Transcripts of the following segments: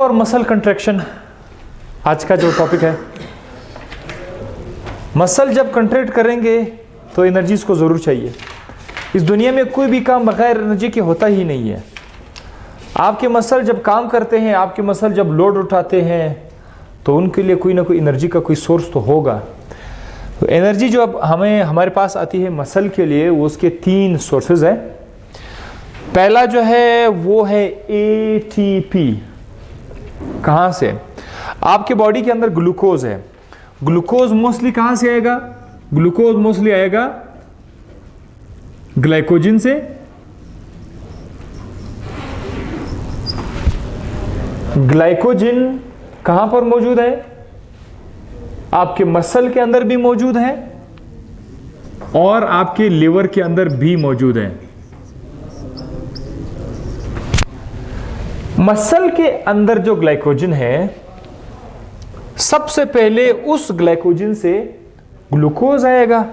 और muscle contraction आज का जो टॉपिक है। मसल जब कंट्रैक्ट करेंगे तो एनर्जीज को ज़रूर चाहिए। इस दुनिया में कोई भी काम बगैर एनर्जी के होता ही नहीं है। आपके मसल जब काम करते हैं, आपके मसल जब लोड उठाते हैं, तो उनके लिए कोई ना कोई एनर्जी का कोई सोर्स तो होगा। तो एनर्जी जो अब हमारे पास आती है मसल के लिए, वो उसके 3 सोर्सेज हैं। पहला जो है वो है एटीपी। कहाँ से? आपके बॉडी के अंदर ग्लूकोज है। ग्लूकोज मोस्टली कहाँ से आएगा? ग्लूकोज मोस्टली आएगा ग्लाइकोजन से। ग्लाइकोजन कहाँ पर मौजूद है? आपके मसल के अंदर भी मौजूद है और आपके लिवर के अंदर भी मौजूद है। मसल के अंदर जो ग्लाइकोजन है, सबसे पहले उस ग्लाइकोजन से ग्लूकोज आएगा।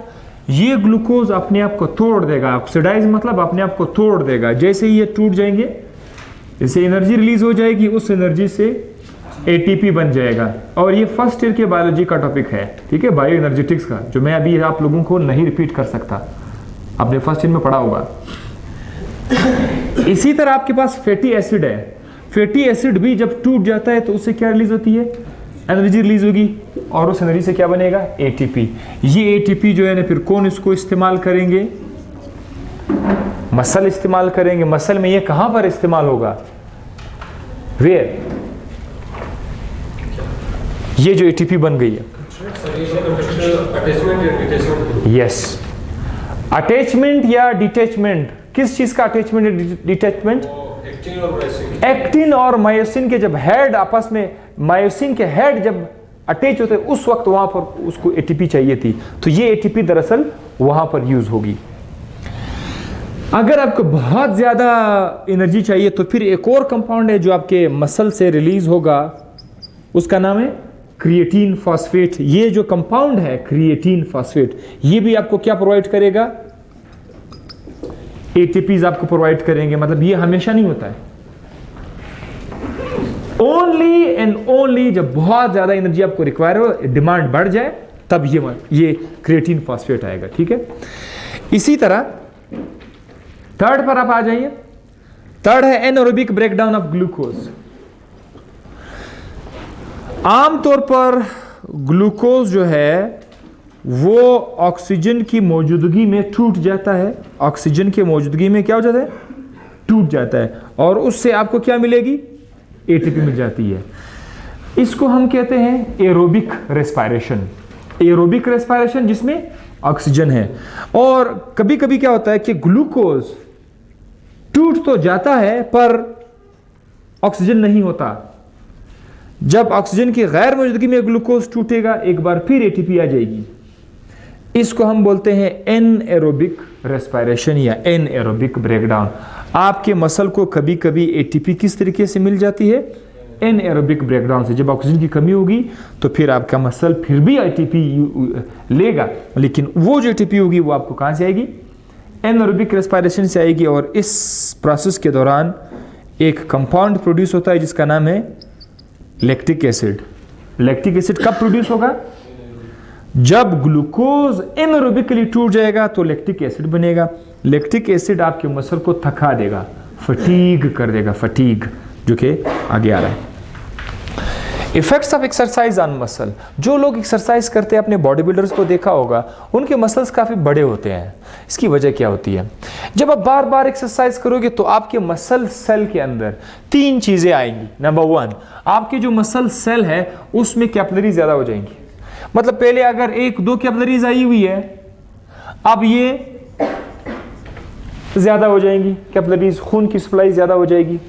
ये ग्लूकोज अपने आप को तोड़ देगा। ऑक्सीडाइज मतलब अपने आप को तोड़ देगा। जैसे ही ये टूट जाएंगे, जैसे एनर्जी रिलीज हो जाएगी, उस एनर्जी से एटीपी बन जाएगा। और ये फर्स्ट ईयर के बायोलॉजी का टॉपिक है, ठीक है, बायो एनर्जेटिक्स का, जो मैं अभी आप लोगों को नहीं रिपीट कर सकता, आपने फर्स्ट ईयर में पढ़ा होगा। इसी तरह आपके पास फैटी एसिड है। फैटी एसिड भी जब टूट जाता है तो उससे क्या रिलीज होती है? एनर्जी रिलीज होगी, और उस एनर्जी से क्या बनेगा? एटीपी। ये एटीपी जो है ना, फिर कौन इसको इस्तेमाल करेंगे? मसल इस्तेमाल करेंगे। मसल में ये कहां पर इस्तेमाल होगा? वेयर? ये जो एटीपी बन गई है, यस, अटैचमेंट या डिटैचमेंट। किस चीज का अटैचमेंट या डिटैचमेंट? एक्टिन और मायोसिन के जब हेड आपस में, मायोसिन के हेड जब अटैच होते हैं, उस वक्त वहां पर उसको एटीपी चाहिए थी। तो ये एटीपी दरअसल वहां पर यूज होगी। अगर आपको बहुत ज्यादा एनर्जी चाहिए तो फिर एक और कंपाउंड है जो आपके मसल से रिलीज होगा, उसका नाम है क्रिएटिन फॉस्फेट। ये जो कंपाउंड है क्रिएटिन फॉस्फेट, ये भी आपको क्या प्रोवाइड करेगा? एटीपीज आपको प्रोवाइड करेंगे। मतलब ये हमेशा नहीं होता है, ओनली एंड ओनली जब बहुत ज्यादा एनर्जी आपको रिक्वायर हो, डिमांड बढ़ जाए, तब ये क्रिएटिन फॉस्फेट आएगा, ठीक है। इसी तरह थर्ड पर आप आ जाइए। थर्ड है एनारोबिक ब्रेकडाउन ऑफ ग्लूकोज। आमतौर पर ग्लूकोज जो है वो ऑक्सीजन की मौजूदगी में टूट जाता है। ऑक्सीजन की मौजूदगी में क्या हो जाता है? टूट जाता है, और उससे आपको क्या मिलेगी? एटीपी मिल जाती है। इसको हम कहते हैं एरोबिक रेस्पिरेशन। एरोबिक रेस्पिरेशन जिसमें ऑक्सीजन है। और कभी कभी क्या होता है कि ग्लूकोज टूट तो जाता है पर ऑक्सीजन नहीं होता। जब ऑक्सीजन की गैर मौजूदगी में ग्लूकोज टूटेगा, एक बार फिर एटीपी आ जाएगी। इसको हम बोलते हैं एनएरोबिक रेस्पिरेशन या एनएरोबिक ब्रेकडाउन। आपके मसल को कभी कभी एटीपी किस तरीके से मिल जाती है? एनएरोबिक ब्रेकडाउन से। जब ऑक्सीजन की कमी होगी तो फिर आपका मसल फिर भी एटीपी लेगा, लेकिन वो जो एटीपी होगी वो आपको कहां से आएगी? एनएरोबिक रेस्पिरेशन से आएगी। और इस प्रोसेस के दौरान एक कंपाउंड प्रोड्यूस होता है जिसका नाम है लैक्टिक एसिड। लैक्टिक एसिड कब प्रोड्यूस होगा? जब ग्लूकोज एनारोबिकली टूट जाएगा तो लैक्टिक एसिड बनेगा। लैक्टिक एसिड आपके मसल को थका देगा, फटीग कर देगा, फटीग, जो कि आगे आ रहा है। Effects of exercise on muscle. जो लोग एक्सरसाइज करते हैं, अपने बॉडी बिल्डर्स को देखा होगा, उनके मसल्स काफी बड़े होते हैं। इसकी वजह क्या होती है? जब आप बार बार एक्सरसाइज करोगे तो आपके मसल सेल के अंदर 3 चीजें आएंगी। नंबर 1, आपके जो मसल सेल है उसमें कैपिलरी ज्यादा हो जाएंगी। मतलब पहले अगर 1-2 कैपिलरीज आई हुई है, अब ये ज्यादा हो जाएंगी कैपिलरीज, खून की सप्लाई ज्यादा हो जाएगी।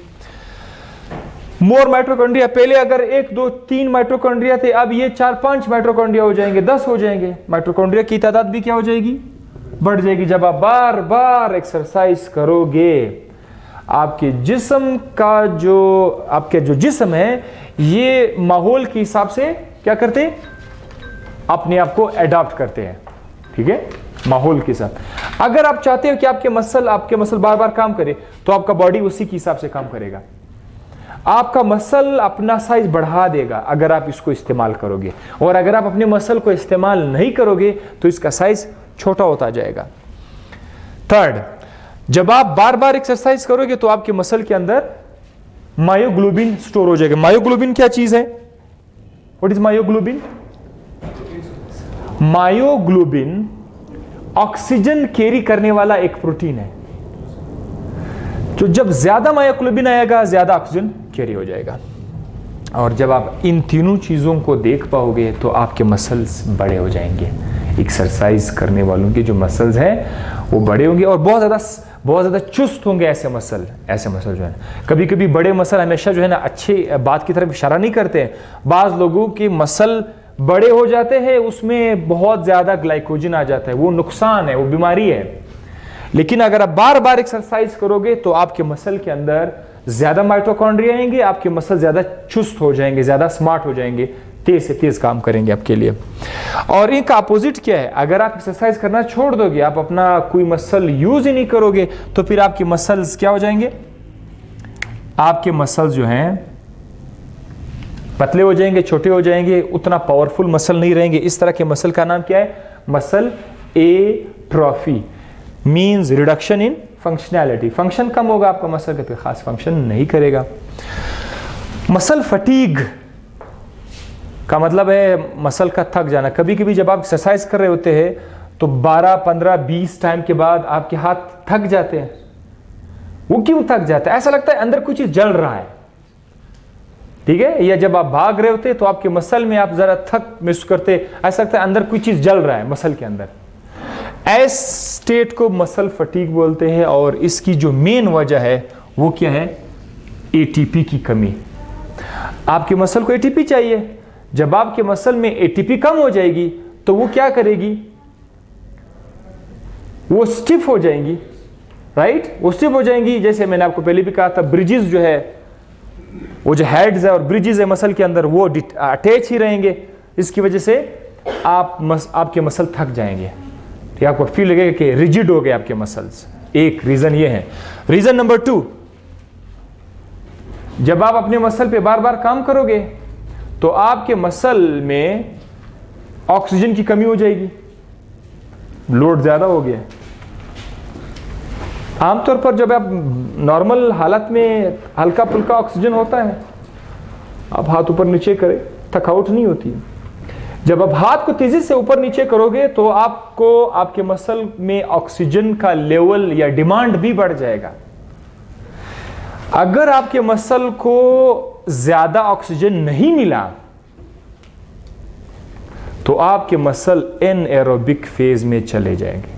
मोर माइटोकॉन्ड्रिया, पहले अगर 1-2-3 माइटोकॉन्ड्रिया थे, अब ये 4-5 माइटोकॉन्ड्रिया हो जाएंगे, 10 हो जाएंगे। माइटोकॉन्ड्रिया की तादाद भी क्या हो जाएगी? बढ़ जाएगी। जब आप बार बार एक्सरसाइज करोगे, आपके जिस्म का आपके जो जिस्म है, ये माहौल के हिसाब से क्या करते हैं? अपने आप को एडॉप्ट करते हैं, ठीक है, माहौल के साथ। अगर आप चाहते हो कि आपके मसल बार बार काम करे, तो आपका बॉडी उसी के हिसाब से काम करेगा। आपका मसल अपना साइज बढ़ा देगा अगर आप इसको इस्तेमाल करोगे, और अगर आप अपने मसल को इस्तेमाल नहीं करोगे तो इसका साइज छोटा होता जाएगा। थर्ड, जब आप बार बार एक्सरसाइज करोगे तो आपके मसल के अंदर मायोग्लोबिन स्टोर हो जाएगा। मायोग्लोबिन क्या चीज है? What is myoglobin? Myoglobin oxygen carry करने वाला एक प्रोटीन है। तो जब ज्यादा मायोग्लोबिन आएगा ज्यादा ऑक्सीजन कैरी हो जाएगा। और जब आप इन तीनों चीजों को देख पाओगे तो आपके मसल्स बड़े हो जाएंगे। एक्सरसाइज करने वालों के जो मसल्स हैं वो बड़े होंगे और बहुत ज़्यादा चुस्त होंगे। ऐसे मसल जो है, कभी कभी बड़े मसल हमेशा जो है ना अच्छी बात की तरफ इशारा नहीं करते हैं। बाज़ लोगों के मसल बड़े हो जाते हैं, उसमें बहुत ज़्यादा ग्लाइकोजन आ जाता है, वो नुकसान है, वो बीमारी है। लेकिन अगर आप बार बार एक्सरसाइज करोगे तो आपके मसल के अंदर ज़्यादा माइटोकॉन्ड्रिया आएंगे, आपके मसल ज़्यादा चुस्त हो जाएंगे, ज़्यादा स्मार्ट हो जाएंगे, तेज से तेज काम करेंगे आपके लिए। और इनका अपोजिट क्या है? अगर आप एक्सरसाइज करना छोड़ दोगे, आप अपना कोई मसल यूज ही नहीं करोगे, तो फिर आपके मसल्स क्या हो जाएंगे? आपके मसल्स जो हैं पतले हो जाएंगे, छोटे हो जाएंगे, उतना पावरफुल मसल नहीं रहेंगे। इस तरह के मसल का नाम क्या है? Muscle atrophy, means reduction in functionality. Function कम होगा आपका मसल का, फिर खास फंक्शन नहीं करेगा। मसल फटीग का मतलब है मसल का थक जाना। कभी कभी जब आप एक्सरसाइज कर रहे होते हैं तो 12, 15, 20 टाइम के बाद आपके हाथ थक जाते हैं। वो क्यों थक जाता है? ऐसा लगता है अंदर कुछ चीज जल रहा है, ठीक है? या जब आप भाग रहे होते तो आपके मसल में आप जरा थक महसूस करते, ऐसा लगता है अंदर कोई चीज जल रहा है मसल के अंदर। इस स्टेट को मसल फटीग बोलते हैं। और इसकी जो मेन वजह है वो क्या है? एटीपी की कमी। आपके मसल को एटीपी चाहिए। जब आपके मसल में एटीपी कम हो जाएगी तो वो क्या करेगी? वो स्टिफ हो जाएंगी, राइट? वो स्टिफ हो जाएंगी। जैसे मैंने आपको पहले भी कहा था, ब्रिजेस जो है, वो जो हेड्स है और ब्रिजेस है मसल के अंदर, वो अटैच ही रहेंगे। इसकी वजह से आपके मसल थक जाएंगे, आपको फील लगेगा कि रिजिड हो गए आपके मसल्स। एक रीजन ये है। रीजन नंबर 2, जब आप अपने मसल पे बार बार काम करोगे तो आपके मसल में ऑक्सीजन की कमी हो जाएगी, लोड ज्यादा हो गया। आमतौर पर जब आप नॉर्मल हालत में हल्का फुल्का ऑक्सीजन होता है, आप हाथ ऊपर नीचे करें, थकावट नहीं होती है। जब आप हाथ को तेजी से ऊपर नीचे करोगे तो आपको आपके मसल में ऑक्सीजन का लेवल या डिमांड भी बढ़ जाएगा। अगर आपके मसल को ज्यादा ऑक्सीजन नहीं मिला तो आपके मसल एनएरोबिक फेज में चले जाएंगे।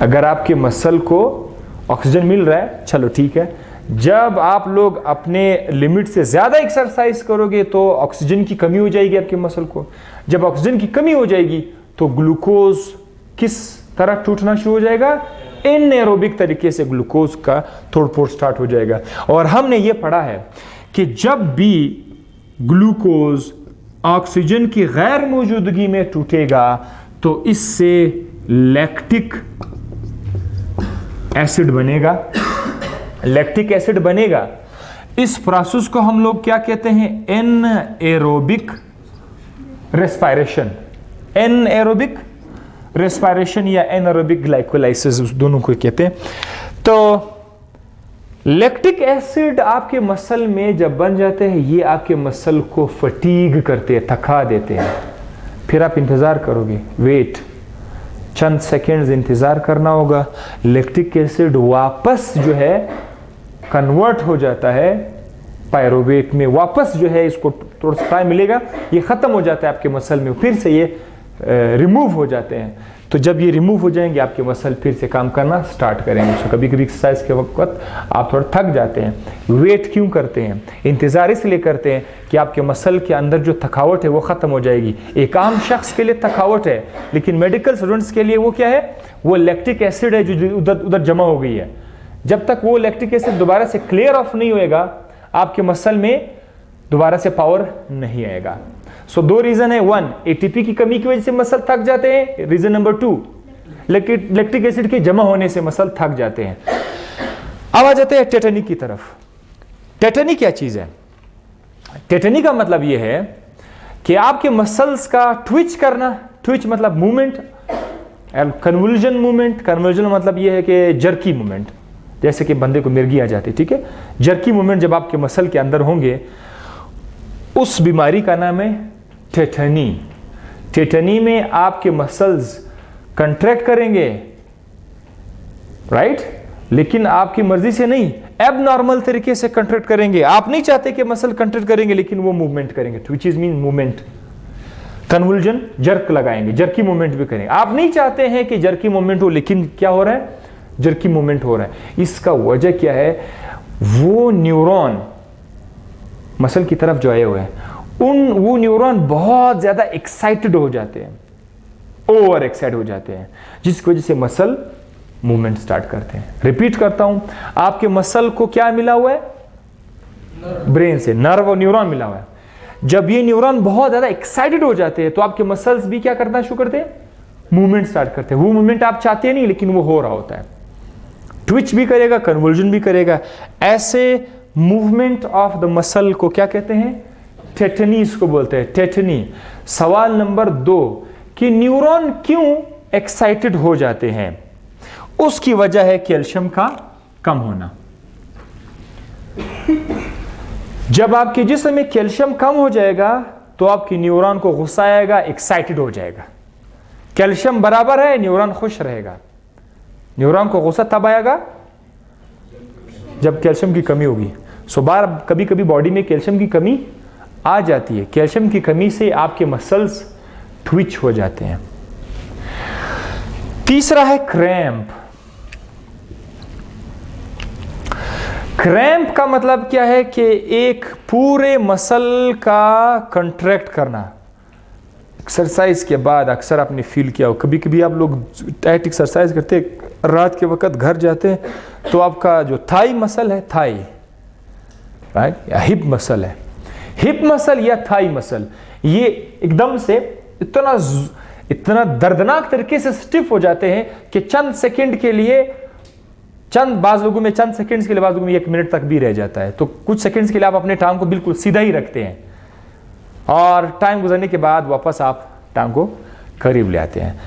अगर आपके मसल को ऑक्सीजन मिल रहा है, चलो ठीक है। जब आप लोग अपने लिमिट से ज्यादा एक्सरसाइज करोगे तो ऑक्सीजन की कमी हो जाएगी आपके मसल को। जब ऑक्सीजन की कमी हो जाएगी तो ग्लूकोज किस तरह टूटना शुरू हो जाएगा? एनएरोबिक तरीके से ग्लूकोज का तोड़फोड़ स्टार्ट हो जाएगा। और हमने ये पढ़ा है कि जब भी ग्लूकोज ऑक्सीजन की गैर मौजूदगी में टूटेगा तो इससे लैक्टिक एसिड बनेगा। लैक्टिक एसिड बनेगा। इस प्रोसेस को हम लोग क्या कहते हैं? Anaerobic respiration. एनएरोबिक रेस्पिरेशन या एनारोबिक ग्लाइकोलाइसिस, दोनों को कहते हैं। तो लैक्टिक एसिड आपके मसल में जब बन जाते हैं, ये आपके मसल को फटीग करते हैं, थका देते हैं। फिर आप इंतजार करोगे, वेट, चंद सेकेंड्स इंतजार करना होगा। लैक्टिक एसिड वापस जो है कन्वर्ट हो जाता है पायरुवेट में, वापस जो है इसको थोड़ा सा टाइम मिलेगा, ये खत्म हो जाता है आपके मसल में, फिर से ये रिमूव हो जाते हैं। तो जब ये रिमूव हो जाएंगे आपके मसल फिर से काम करना स्टार्ट करेंगे। तो कभी कभी एक्सरसाइज के वक्त आप थोड़ा थक जाते हैं। वेट क्यों करते हैं? इंतजार इसलिए करते हैं कि आपके मसल के अंदर जो थकावट है वो खत्म हो जाएगी। एक आम शख्स के लिए थकावट है, लेकिन मेडिकल स्टूडेंट्स के लिए वो क्या है? वो लैक्टिक एसिड है जो उधर जमा हो गई है। जब तक वो लैक्टिक एसिड दोबारा से क्लियर ऑफ नहीं होएगा, आपके मसल में दोबारा से पावर नहीं आएगा। सो दो रीजन है। 1, एटीपी की कमी की वजह से मसल थक जाते हैं। रीजन नंबर 2, लैक्टिक एसिड के जमा होने से मसल थक जाते हैं। अब आ जाते हैं टेटनी की तरफ। टेटनी क्या चीज है? टेटनी का मतलब यह है कि आपके मसल्स का ट्विच करना, ट्विच मतलब मूवमेंट, कन्वल्जन मूवमेंट, कन्वल्जन मतलब यह है कि जर्की मूवमेंट, जैसे कि बंदे को मिर्गी आ जाती है, ठीक है, जर्की मूवमेंट जब आपके मसल के अंदर होंगे, उस बीमारी का नाम है टेटनी। टेटनी में आपके मसल्स कंट्रैक्ट करेंगे, राइट, लेकिन आपकी मर्जी से नहीं, एबनॉर्मल तरीके से कंट्रैक्ट करेंगे। आप नहीं चाहते कि मसल कंट्रैक्ट करेंगे, लेकिन वो मूवमेंट करेंगे, which is mean movement. Convulsion, jerk लगाएंगे, जर्की मूवमेंट भी करेंगे। आप नहीं चाहते हैं कि जर्की मूवमेंट हो, लेकिन क्या हो रहा है? जर्की मूवमेंट हो रहा है। इसका वजह क्या है? वो न्यूरॉन मसल की तरफ जो आए हुए हैं, वो न्यूरॉन बहुत ज्यादा एक्साइटेड हो जाते हैं, ओवर एक्साइट हो जाते हैं, जिसकी वजह से मसल मूवमेंट स्टार्ट करते हैं। रिपीट करता हूं, आपके मसल को क्या मिला हुआ है? ब्रेन से नर्व और न्यूरॉन मिला हुआ है। जब ये न्यूरॉन बहुत ज्यादा एक्साइटेड हो जाते हैं, तो आपके मसल्स भी क्या करना शुरू करते हैं? मूवमेंट स्टार्ट करते हैं। वो मूवमेंट आप चाहते नहीं, लेकिन वो हो रहा होता है। ट्विच भी करेगा, कन्वल्जन भी करेगा। ऐसे मूवमेंट ऑफ द मसल को क्या कहते हैं? टेटनी इसको बोलते हैं, टेटनी। सवाल नंबर 2 कि न्यूरॉन क्यों एक्साइटेड हो जाते हैं? उसकी वजह है कैल्शियम का कम होना। जब आपके जिस्म में कैल्शियम कम हो जाएगा, तो आपकी न्यूरॉन को गुस्सा आएगा, एक्साइटेड हो जाएगा। कैल्शियम बराबर है, न्यूरॉन खुश रहेगा। न्यूरॉन को गुस्सा तब आएगा जब कैल्शियम की कमी होगी। सो बार कभी कभी बॉडी में कैल्शियम की कमी आ जाती है। कैल्शियम की कमी से आपके मसल्स ट्विच हो जाते हैं। तीसरा है क्रैम्प। क्रैम्प का मतलब क्या है? कि एक पूरे मसल का कंट्रैक्ट करना। एक्सरसाइज के बाद अक्सर आपने फील किया हो, कभी कभी आप लोग टाइट एक्सरसाइज करते, रात के वक्त घर जाते हैं, तो आपका जो थाई मसल है, थाई, राइट, या हिप मसल है, हिप मसल या थाई मसल, ये एकदम से इतना दर्दनाक तरीके से स्टिफ हो जाते हैं कि चंद सेकंड के लिए, बाज लोगों में चंद सेकंड्स के लिए, बाज लोगों में 1 मिनट तक भी रह जाता है। तो कुछ सेकंड्स के लिए आप अपने टांग को बिल्कुल सीधा ही रखते हैं, और टाइम गुजरने के बाद वापस आप टांग को करीब ले आते हैं।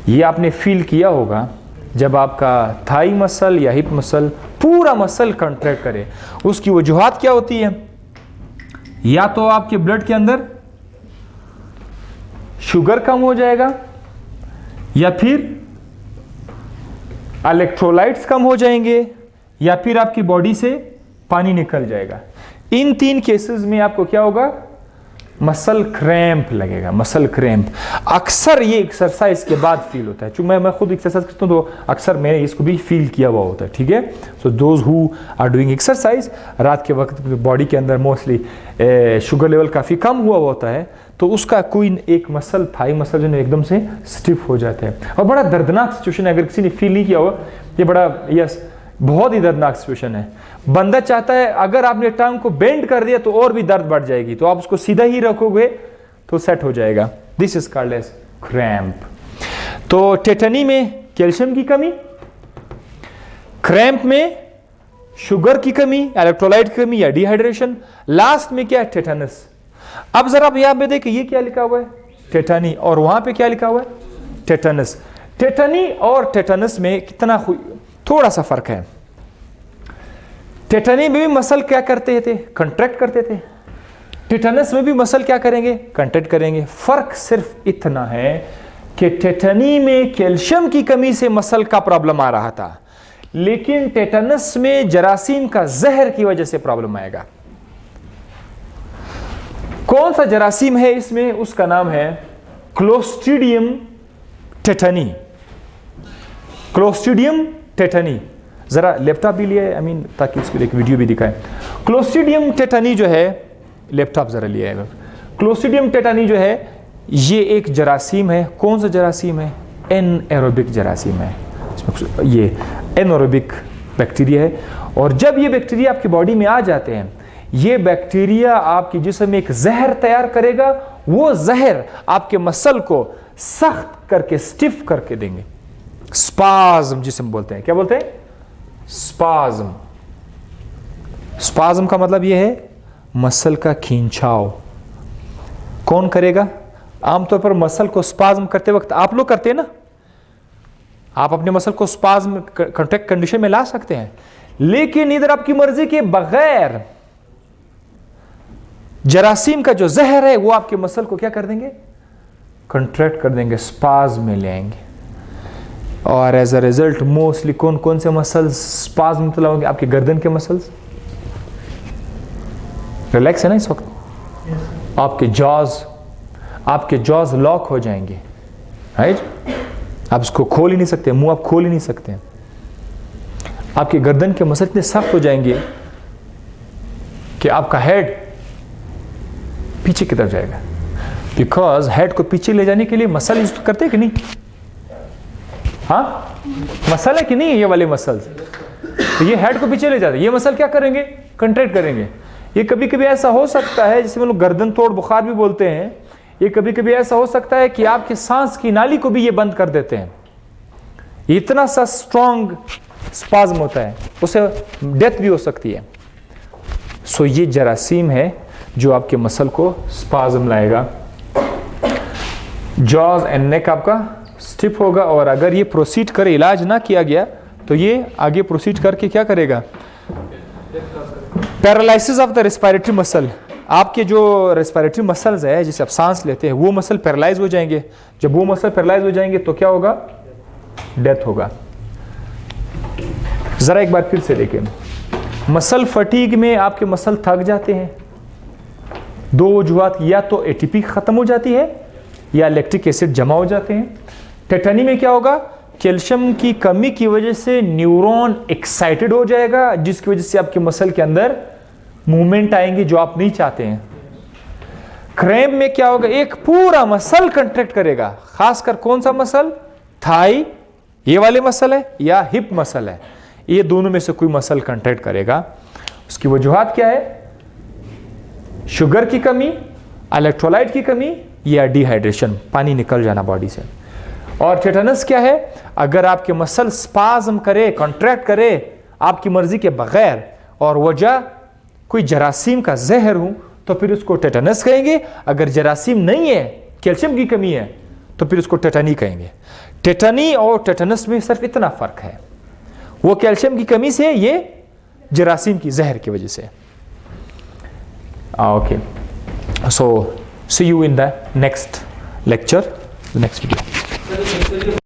ये आपने फील किया होगा जब आपका थाई मसल या हिप मसल, पूरा मसल कंट्रैक्ट करे। उसकी वजूहात क्या होती है? या तो आपके ब्लड के अंदर शुगर कम हो जाएगा, या फिर इलेक्ट्रोलाइट्स कम हो जाएंगे, या फिर आपकी बॉडी से पानी निकल जाएगा। इन 3 केसेस में आपको क्या होगा? मसल क्रैम्प लगेगा, मसल क्रैम्प। अक्सर ये एक्सरसाइज के बाद फील होता है। चूंकि मैं खुद एक्सरसाइज करता हूँ, तो अक्सर मैंने इसको भी फील किया हुआ होता है, ठीक है। So those who are doing exercise, रात के वक्त बॉडी के अंदर मोस्टली शुगर लेवल काफ़ी कम हुआ होता है, तो उसका कोई एक मसल, थाई मसल, जो एकदम से स्टिफ हो जाते हैं, और बड़ा दर्दनाक सिचुएशन है। अगर किसी ने फील नहीं किया हो, ये बड़ा, यस, बहुत ही दर्दनाक सिचुएशन है। बंदा चाहता है अगर आपने टांग को बेंड कर दिया तो और भी दर्द बढ़ जाएगी, तो आप उसको सीधा ही रखोगे तो सेट हो जाएगा। This is called edge cramp. तो टेटनी में कैल्शियम की कमी, क्रैम्प में शुगर की कमी, इलेक्ट्रोलाइट की कमी या डिहाइड्रेशन, लास्ट में क्या है? टेटनस। अब जरा आप यहां पे देखिए, ये क्या लिखा हुआ है? टेटनी, और वहां पे क्या लिखा हुआ है? टेटनस। टेटनी और टेटनस में कितना थोड़ा सा फर्क है। टेटनी में भी मसल क्या करते थे? कंट्रैक्ट करते थे। टेटनस में भी मसल क्या करेंगे? कंट्रैक्ट करेंगे। फर्क सिर्फ इतना है कि टेटनी में कैल्शियम की कमी से मसल का प्रॉब्लम आ रहा था, लेकिन टेटनस में जरासीम का जहर की वजह से प्रॉब्लम आएगा। कौन सा जरासीम है इसमें? उसका नाम है क्लोस्ट्रीडियम टेटनी। Clostridium tetani. जरा लैपटॉप भी लिया है, ताकि इसको एक वीडियो भी दिखाएं। क्लोस्ट्रीडियम टेटनी जो है, लैपटॉप जरा लिया है। क्लोस्ट्रीडियम टेटनी जो है, ये एक जरासीम है। कौन सा जरासीम है? एनएरोबिक जरासीम है। ये एनएरोबिक बैक्टीरिया है, और जब ये बैक्टीरिया आपकी बॉडी में आ जाते हैं, ये बैक्टीरिया आपके जिस्म में एक जहर तैयार करेगा। वो जहर आपके मसल को सख्त करके, स्टिफ करके देंगे। स्पाज्म जिसे हम बोलते हैं, क्या बोलते हैं? स्पाज्म। स्पाज्म का मतलब ये है मसल का खींचाव। कौन करेगा? आमतौर पर मसल को स्पाज्म करते वक्त आप लोग करते हैं ना, आप अपने मसल को स्पाज्म कॉन्ट्रैक्ट कंडीशन में ला सकते हैं, लेकिन इधर आपकी मर्जी के बगैर जरासीम का जो जहर है वो आपके मसल को क्या कर देंगे? कॉन्ट्रैक्ट कर देंगे, स्पाज्म में ले आएंगे। और एज अ रिजल्ट मोस्टली कौन कौन से मसल्स स्पाज्म में होंगे? आपके गर्दन के मसल्स रिलैक्स है ना इस वक्त, आपके जॉज लॉक हो जाएंगे, राइट? आप उसको खोल ही नहीं सकते, मुंह आप खोल ही नहीं सकते। आपके गर्दन के मसल इतने सख्त हो जाएंगे कि आपका हेड पीछे की तरफ जाएगा, बिकॉज हेड को पीछे ले जाने के लिए मसल यूज करते हैं कि नहीं? हाँ, मसल है कि नहीं? ये वाले मसल्स, तो ये हेड को पीछे ले जाते हैं। ये मसल क्या करेंगे? कंट्रैक्ट करेंगे। ये कभी कभी ऐसा हो सकता है, जिसे हम लोग गर्दन तोड़ बुखार भी बोलते हैं, ये कभी कभी ऐसा हो सकता है कि आपके सांस की नाली को भी ये बंद कर देते हैं। इतना सा स्ट्रॉन्ग स्पाज्म होता है, उसे डेथ भी हो सकती है। सो ये जरासीम है जो आपके मसल को स्पाज्म लाएगा। जॉज एंड नेक आपका स्टिफ होगा, और अगर ये प्रोसीड करे, इलाज ना किया गया तो ये आगे प्रोसीड करके क्या करेगा? Paralysis of the respiratory muscle. आपके जो रेस्पिरेटरी मसल्स है जिसे आप सांस लेते हैं, वो मसल पैरालाइज हो जाएंगे। जब वो मसल पैरालाइज हो जाएंगे तो क्या होगा? डेथ होगा। जरा एक बार फिर से देखें, मसल फटीग में आपके मसल थक जाते हैं। दो वजूहात, या तो एटीपी खत्म हो जाती है या लैक्टिक एसिड जमा हो जाते हैं। टेटनी में क्या होगा? कैल्शियम की कमी की वजह से न्यूरॉन एक्साइटेड हो जाएगा, जिसकी वजह से आपके मसल के अंदर मूवमेंट आएंगे जो आप नहीं चाहते हैं। क्रैम्प में क्या होगा? एक पूरा मसल कंट्रैक्ट करेगा, खासकर कौन सा मसल? थाई, ये वाले मसल है, या हिप मसल है, ये दोनों में से कोई मसल कंट्रैक्ट करेगा। उसकी वजूहात क्या है? शुगर की कमी, इलेक्ट्रोलाइट की कमी, या डिहाइड्रेशन, पानी निकल जाना बॉडी से। और टेटनस क्या है? अगर आपके मसल स्पाज्म करे, कॉन्ट्रैक्ट करे आपकी मर्जी के बगैर, और वजह कोई जरासीम का जहर हो, तो फिर उसको टेटनस कहेंगे। अगर जरासीम नहीं है, कैल्शियम की कमी है, तो फिर उसको टेटनी कहेंगे। टेटनी और टेटनस में सिर्फ इतना फर्क है, वो कैल्शियम की कमी से, ये जरासीम की जहर की वजह से। Okay, so see you in the next lecture, next video.